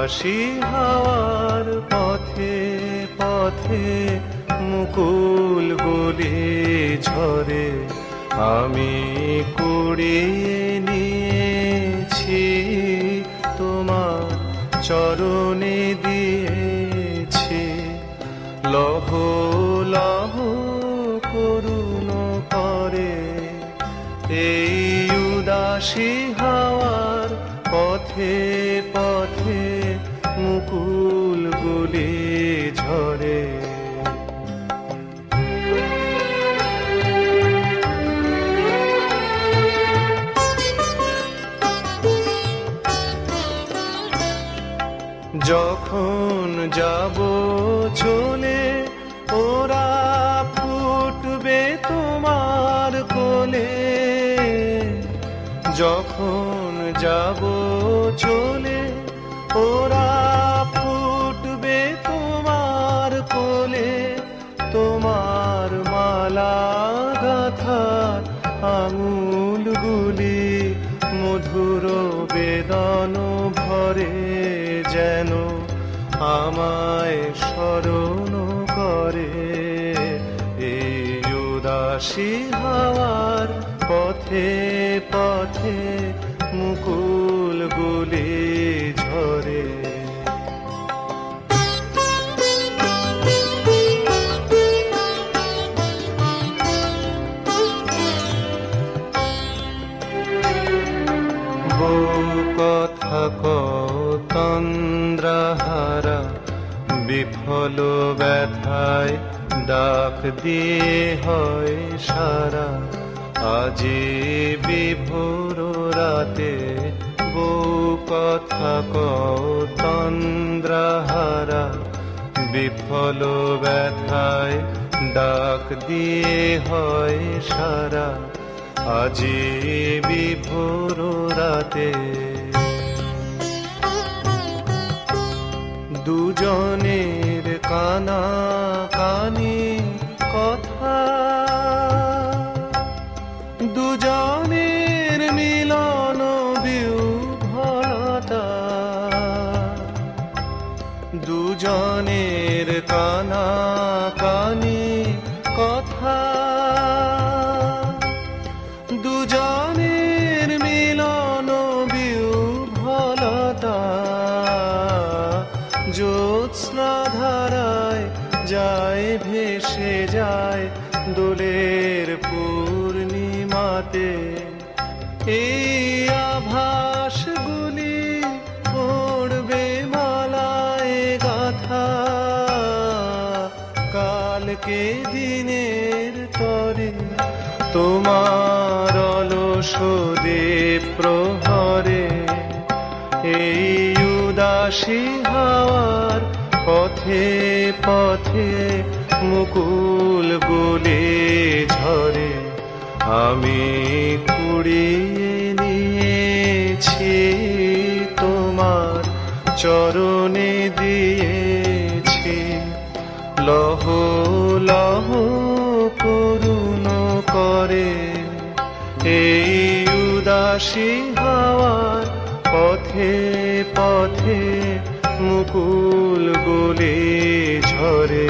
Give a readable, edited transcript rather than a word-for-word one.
উদাসী হাওয়ার পথে পথে মুকুল গুলি ঝরে আমি কুড়িয়ে নিয়েছি তোমার চরণে দিয়েছি লহ লহ করুণ করে এই উদাসী হাওয়ার পথে পথে মুকুল গুলি ঝরে যখন যাব চলে ওরা ফুটবে তোমার কোলে যখন যাব চলে ওরা ফুটবে তোমার কোলে তোমার মালা গাঁথার আঙুলগুলি মধুর বেদন ভরে যেন আমায় স্মরণ করে এই উদাসী হাওয়ার পথে পথে মুকুল গুলি ঝরে কথা তন্দ্রাহারা বিফল ব্যথায় ডাক দিয়ে হয় সারা আজি বিভোর রাতে বউ কথা তন্দ্রাহারা বিফল ব্যথায় ডাক দিয়ে হয় সারা আজি বিভোর রাতে দুজনের কানা কানি কথা দুজনের মিলন বিহ্বলতা দুজনের কানা কানি কথা দুজনের মিলন বিহ্বলতা জ্যোৎস্না ধারায় যায় ভেসে যায় দোলের পূর্ণিমাতে এই আভাসগুলি পড়বে মালায় গাথা কালকে দিনের তরে তোমার অলস প্রহরে এই উদাসী হাওয়ার পথে পথে মুকুল গুলি ঝরে আমি কুড়িয়ে নিয়েছি তোমার চরণে দিয়েছি লহ লহ করুণ করে এই উদাসী হাওয়ার পথে পথে মুকুল গুলি ঝরে